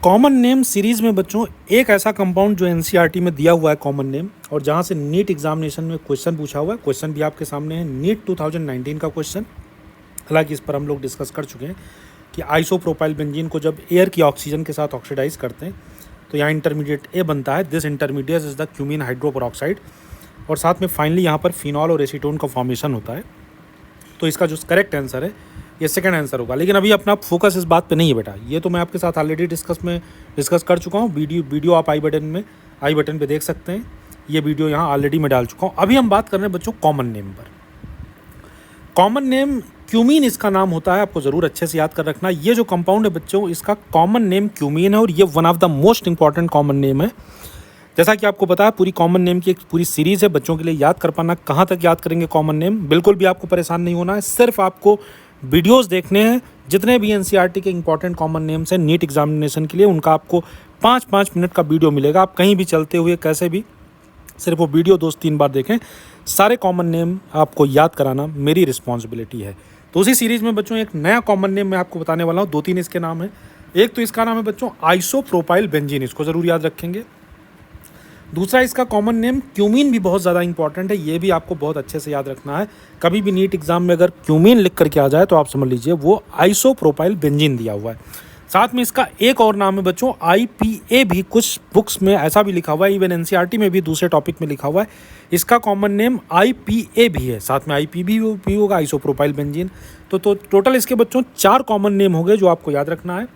Common name series में बच्चों एक ऐसा कंपाउंड जो एनसीईआरटी में दिया हुआ है कॉमन नेम, और जहाँ से नीट एग्जामिनेशन में क्वेश्चन पूछा हुआ है। क्वेश्चन भी आपके सामने है, नीट 2019 का क्वेश्चन। हालांकि इस पर हम लोग डिस्कस कर चुके हैं कि आइसोप्रोपाइल बेंजीन को जब एयर की ऑक्सीजन के साथ ऑक्सीडाइज करते हैं तो यहाँ इंटरमीडिएट ए बनता है। This intermediate is the cumene hydroperoxide, और साथ में फाइनली यहाँ पर फिनॉल और एसीटोन का फॉर्मेशन होता है। तो इसका जो करेक्ट आंसर है ये सेकंड आंसर होगा। लेकिन अभी अपना फोकस इस बात पे नहीं है बेटा, ये तो मैं आपके साथ ऑलरेडी डिस्कस कर चुका हूँ। वीडियो आप आई बटन पे देख सकते हैं। ये वीडियो यहाँ ऑलरेडी मैं डाल चुका हूँ। अभी हम बात कर रहे हैं बच्चों कॉमन नेम पर। कॉमन नेम क्यूमीन इसका नाम होता है, आपको ज़रूर अच्छे से याद कर रखना। ये जो कंपाउंड है बच्चों, इसका कॉमन नेम क्यूमीन है, और ये one of the most important common name है। जैसा कि आपको पता है पूरी कॉमन नेम की एक पूरी सीरीज़ है बच्चों के लिए याद कर पाना। कहाँ तक याद करेंगे कॉमन नेम, बिल्कुल भी आपको परेशान नहीं होना है। सिर्फ आपको वीडियोस देखने हैं, जितने भी एनसीईआरटी के इंपॉर्टेंट कॉमन नेम्स हैं नीट एग्जामिनेशन के लिए, उनका आपको 5-5 मिनट का वीडियो मिलेगा। आप कहीं भी चलते हुए कैसे भी सिर्फ वो वीडियो 2-3 बार देखें। सारे कॉमन नेम आपको याद कराना मेरी रिस्पॉन्सिबिलिटी है। तो उसी सीरीज़ में बच्चों एक नया कॉमन नेम मैं आपको बताने वाला हूँ। 2-3 इसके नाम है। एक तो इसका नाम है बच्चों आइसोप्रोपाइल बेंजीन, इसको ज़रूर याद रखेंगे। दूसरा इसका कॉमन नेम क्यूमीन भी बहुत ज़्यादा इंपॉर्टेंट है, ये भी आपको बहुत अच्छे से याद रखना है। कभी भी नीट एग्जाम में अगर क्यूमीन लिख करके आ जाए तो आप समझ लीजिए वो आइसोप्रोपाइल बेंजीन दिया हुआ है। साथ में इसका एक और नाम है बच्चों IPA, भी कुछ बुक्स में ऐसा भी लिखा हुआ है, इवन एनसीईआरटी में भी दूसरे टॉपिक में लिखा हुआ है। इसका कॉमन नेम IPA भी है, साथ में IP भी होगा, आइसोप्रोपाइल बेंजीन। तो टोटल इसके बच्चों 4 कॉमन नेम हो गए जो आपको याद रखना है।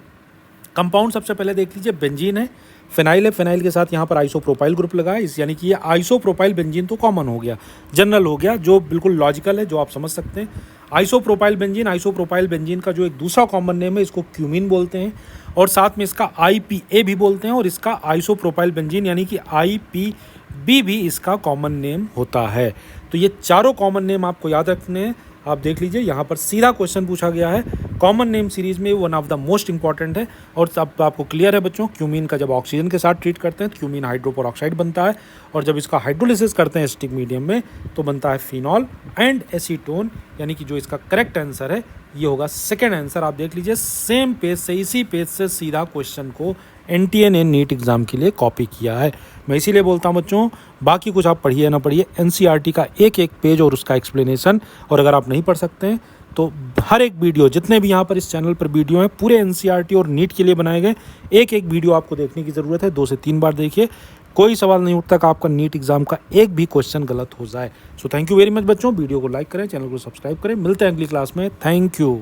कंपाउंड सबसे पहले देख लीजिए, बेंजीन है, फिनाइल है, फिनाइल के साथ यहाँ पर आइसोप्रोपाइल ग्रुप लगा है, यानी कि ये आइसोप्रोपाइल बेंजीन तो कॉमन हो गया, जनरल हो गया, जो बिल्कुल लॉजिकल है, जो आप समझ सकते हैं। आइसोप्रोपाइल बेंजीन का जो एक दूसरा कॉमन नेम है, इसको क्यूमीन बोलते हैं, और साथ में इसका IPA भी बोलते हैं, और इसका आइसोप्रोपाइल बेंजीन यानी कि IPB भी इसका कॉमन नेम होता है। तो ये चारों कॉमन नेम आपको याद रखने हैं। आप देख लीजिए यहाँ पर सीधा क्वेश्चन पूछा गया है, कॉमन नेम सीरीज में one of the most important है। और अब आपको क्लियर है बच्चों, क्यूमीन का जब ऑक्सीजन के साथ ट्रीट करते हैं तो क्यूमीन हाइड्रोपेरोक्साइड बनता है, और जब इसका हाइड्रोलिसिस करते हैं एसिटिक मीडियम में तो बनता है फिनॉल एंड एसीटोन, यानी कि जो इसका करेक्ट आंसर है ये होगा सेकेंड आंसर। आप देख लीजिए सेम पेज से, इसी पेज से सीधा क्वेश्चन को NTA ने नीट एग्जाम के लिए कॉपी किया है। मैं इसीलिए बोलता हूँ बच्चों, बाकी कुछ आप पढ़िए ना पढ़िए, एनसीईआरटी का एक एक पेज और उसका एक्सप्लेनेशन, और अगर आप नहीं पढ़ सकते हैं तो हर एक वीडियो, जितने भी यहाँ पर इस चैनल पर वीडियो हैं पूरे एनसीईआरटी और नीट के लिए बनाए गए, एक एक वीडियो आपको देखने की ज़रूरत है। 2 से 3 बार देखिए, कोई सवाल नहीं उठता कि आपका नीट एग्जाम का एक भी क्वेश्चन गलत हो जाए। So thank you very much बच्चों, वीडियो को लाइक करें, चैनल को सब्सक्राइब करें। मिलते हैं अगली क्लास में। Thank you.